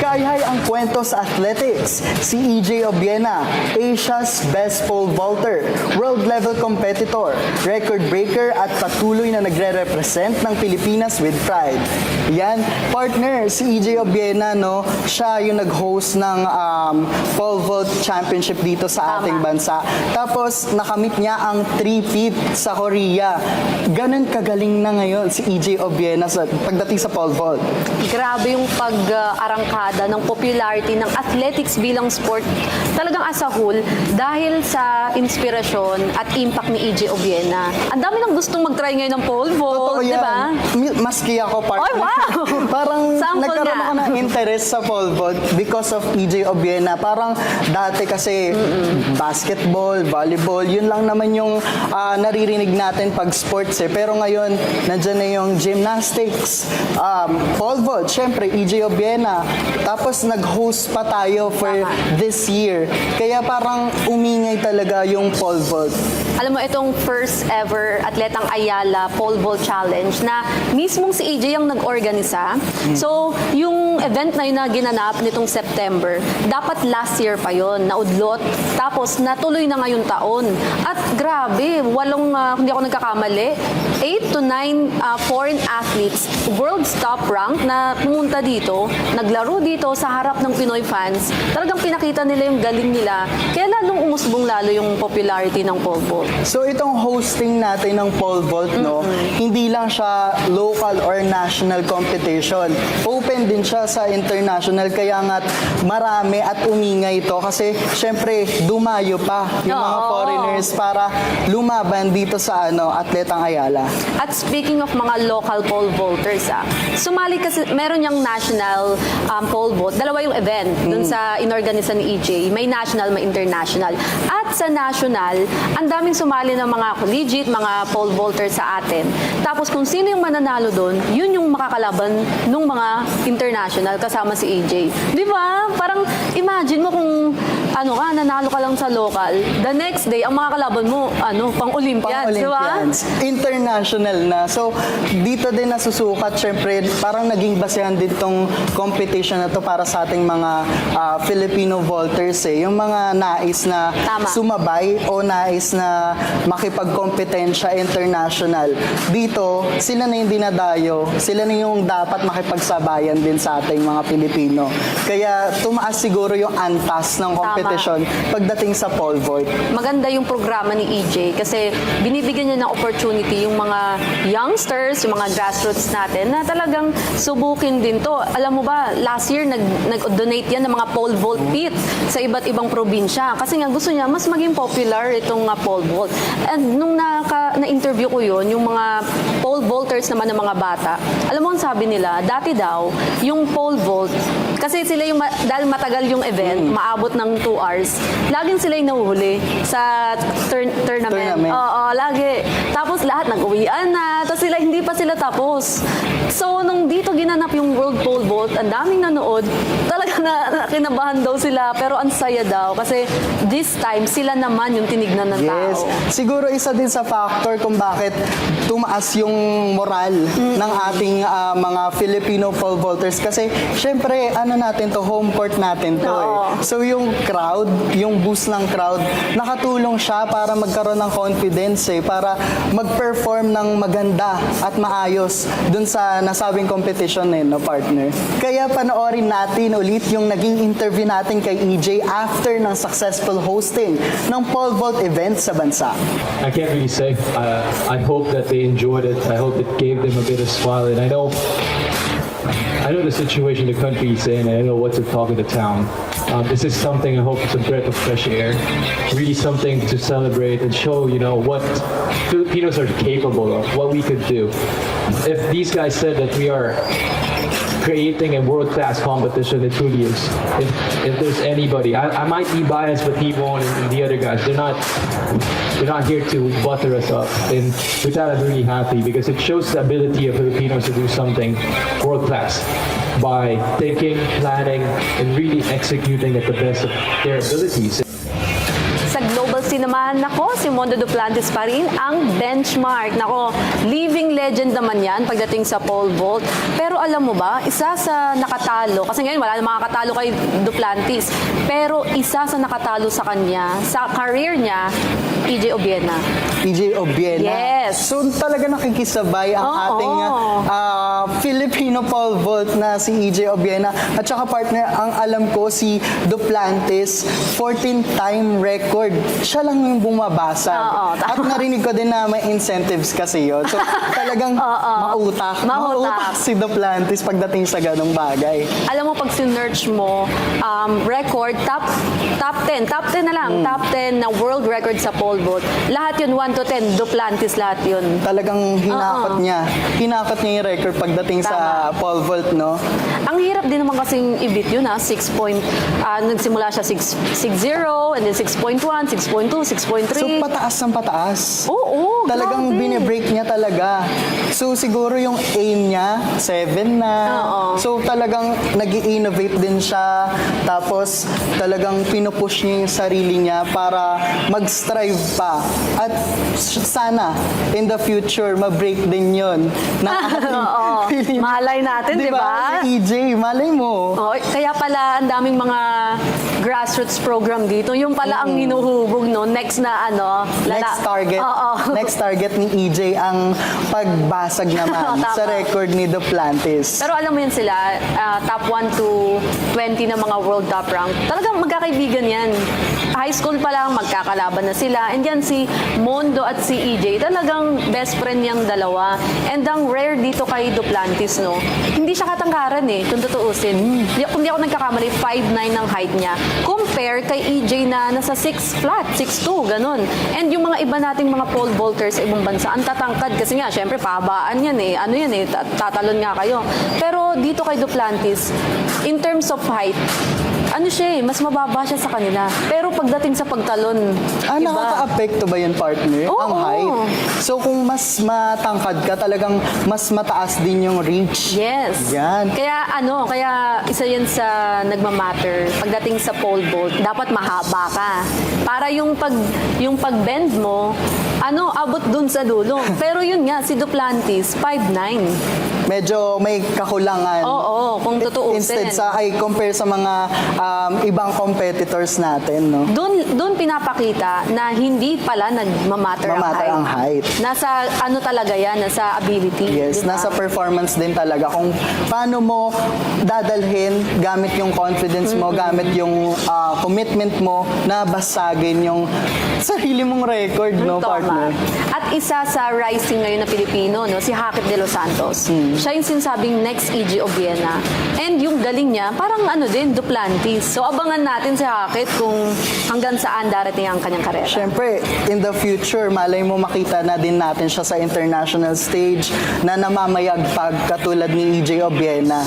Hikayhay ang kwento sa athletics. Si EJ Obiena, Asia's best pole vaulter, world-level competitor, record breaker at patuloy na nagre-represent ng Pilipinas with pride. Yan, partner, si EJ Obiena, no, siya yung nag-host ng pole vault championship dito sa ating bansa. Tapos, nakamit niya ang 3-peat sa Korea. Ganun kagaling na ngayon si EJ Obiena pagdating sa pole vault. Grabe yung pag-arangkada ng popularity ng athletics bilang sport talagang as a whole dahil sa inspirasyon at impact ni EJ Obiena. Ang dami nang gustong mag-try ngayon ng pole vault, di ba? Maski ako, partner. Ay, wow! Parang Sample nagkaroon nga. ako ng interest sa pole vault because of EJ Obiena. Parang dati kasi basketball, volleyball, yun lang naman yung naririnig natin pag sports eh. Pero ngayon, nandyan na yung gymnastics, pole vault, syempre EJ Obiena. Tapos nag-host pa tayo for this year. Kaya parang umingay talaga yung pole vault. Alam mo, itong first ever Atletang Ayala Pole Vault Challenge na mismong si EJ ang nag-organisa. So, yung event na yun na ginanap nitong September, dapat last year pa yon naudlot. Tapos, natuloy na ngayong taon. At grabe, hindi ako nagkakamali, 8 to 9 foreign athletes, world's top rank na pumunta dito, naglaro dito sa harap ng Pinoy fans. Talagang pinakita nila yung galing nila. Kaya lalong umusbong lalo yung popularity ng pole vault. So itong hosting natin ng pole vault, no, hindi lang siya local or national competition. Open din siya sa international, kaya nga't marami at umingay ito kasi syempre dumayo pa yung mga foreigners para lumaban dito sa Atletang Ayala. At speaking of mga local pole vaulters, sumali kasi, meron niyang national pole vault. Dalawa yung event dun sa inorganisa ni EJ. May national, may international. At sa national, ang daming sumali ng mga collegiate, mga pole vaulters sa atin. Tapos kung sino yung mananalo doon, yun yung makakalaban ng mga international kasama si EJ. Di ba? Parang imagine mo kung nanalo ka lang sa local. The next day, ang mga kalaban mo, pang-Olympiads, di ba? International na. So, dito din nasusukat, syempre, parang naging basehan din tong competition na to para sa ating mga Filipino vaulters eh. Yung mga nais na sumabay o nais na makipagkompetensya international. Dito, sila na yung dinadayo, sila na yung dapat makipagsabayan din sa ating mga Pilipino. Kaya tumaas siguro yung antas ng competition pagdating sa pole vault. Maganda yung programa ni EJ kasi binibigyan niya ng opportunity yung mga youngsters, yung mga grassroots natin na talagang subukin din to. Alam mo ba, last year nag-donate yan ng mga pole vault pit sa iba't ibang probinsya kasi nga gusto niya mas maging popular itong pole vault. And nung na-interview ko yun, yung mga pole vaulters naman ng mga bata, alam mo ang sabi nila, dati daw, yung pole vault, kasi sila yung, dahil matagal yung event, maabot ng 2 hours, laging sila yung nahuhuli sa tournament. Oo, lagi. Tapos lahat nag-uwian na, tapos hindi pa sila tapos. So, nung dito ginanap yung World Pole Vault, ang daming nanood, talaga na kinabahan daw sila, pero ang saya daw, kasi this time, sila naman yung tinignan ng tao. Siguro isa din sa factor kung bakit tumaas yung moral ng ating mga Filipino pole vaulters kasi syempre natin to, home court natin to eh. So yung crowd, yung boost ng crowd, nakatulong siya para magkaroon ng confidence eh, para mag-perform ng maganda at maayos dun sa nasabing competition eh, no partner. Kaya panoorin natin ulit yung naging interview natin kay EJ after ng successful hosting ng pole vault event sa bansa. I can't really say. I hope that they enjoyed it. I hope it gave them a bit of smile. And I know the situation the country is in, and I know what's the talk of the town. This is something I hope it's a breath of fresh air. Really something to celebrate and show, what Filipinos are capable of, what we could do. If these guys said that we are creating a world-class competition, it truly is. If there's anybody, I might be biased, but T-Bone and the other guys, they're not here to butter us up. And with that, I'm really happy because it shows the ability of Filipinos to do something world-class by thinking, planning, and really executing at the best of their abilities. Sa global scene naman, nako, si Mondo Duplantis pa rin ang benchmark. Nako, living legend naman yan pagdating sa pole vault. Pero alam mo ba, isa sa nakatalo, kasi ngayon wala na makakatalo kay Duplantis, pero isa sa nakatalo sa kanya, sa career niya, EJ Obiena. EJ Obiena. Yes. So talaga nakikisabay ang Oo. ating Filipino pole vault na si EJ Obiena. At saka partner, ang alam ko si Duplantis, 14-time record. Siya lang yung bumabasag. Oo, At narinig ko din na may incentives kasi yun. So talagang mautak. Mautak. Si Duplantis pagdating sa ganong bagay. Alam mo, pag sinearch mo, record, top 10 na lang, top 10 na world record sa pole vault. Lahat yun, 1 to 10, Duplantis lahat yun. Talagang hinakot niya. Hinakot niya yung record pagdating sa pole vault, no? Ang hirap din naman kasing i-beat yun, nagsimula siya 6.0, and then 6.1, 6.2, 6.3. So pataas ng pataas. Oo, Talagang grabe. binibreak niya talaga. So siguro yung aim niya, 7 na. Oo. So talagang nag-i-innovate din siya. Tapos talagang pinupush niya yung sarili niya para mag-strive pa. At sana in the future, ma-break din yun. Na Oo. Malay natin, di ba? Si EJ, malay mo. Oh, kaya pala ang daming mga grassroots program dito. Yung pala ang hinuhubog, no? Next na Next target. Oo. Next target ni EJ ang pagbasag naman Tama. sa record ni Duplantis. Pero alam mo yun sila, top 1 to 20 na mga world top rank, talagang magkakaibigan yan. High school pa lang, magkakalaban na sila. And yan si Mondo at si EJ, talagang best friend niyang dalawa. And ang rare dito kay Duplantis, no? Hindi siya katangkaran eh, kung tutuusin. Kung di ako nagkakamali, 5'9 ang height niya. Compare kay EJ na nasa 6 flat, 6'2, ganun. And yung mga iba nating mga pole vaulters sa ibang bansa, ang tatangkad kasi nga, syempre, pahabaan yan eh. Ano yan eh, tatalon nga kayo. Pero dito kay Duplantis, in terms of height, ano siya eh, mas mababa siya sa kanila. Pero pagdating sa pagtalon, iba. Nakaka-apekto ba yun, partner? Oo. Ang height? So kung mas matangkad ka, talagang mas mataas din yung reach. Yes. Yan. Kaya isa yan sa nagmamatter. Pagdating sa pole vault, dapat mahaba ka. Para yung pag-bend mo, abot dun sa dulo. Pero yun nga, si Duplantis, 5'9". Medyo may kakulangan. Oo, kung tutuusin. Instead compare sa mga ibang competitors natin, no? Doon pinapakita na hindi pala nagmamatter Mamatter ang height. Nasa talaga yan, nasa ability. Yes, di ba? nasa performance din talaga. Kung paano mo dadalhin gamit yung confidence mo, gamit yung commitment mo na basagin yung sarili mong record, no, Tama. partner? At isa sa rising ngayon na Pilipino, no, si Hackett de los Santos. Siya yung sinasabing next EJ Obiena. And yung galing niya, parang din, Duplantis. So abangan natin si Hackett kung hanggang saan darating ang kanyang karera. Siyempre, in the future, malay mo makita na din natin siya sa international stage na namamayagpag katulad ni EJ Obiena.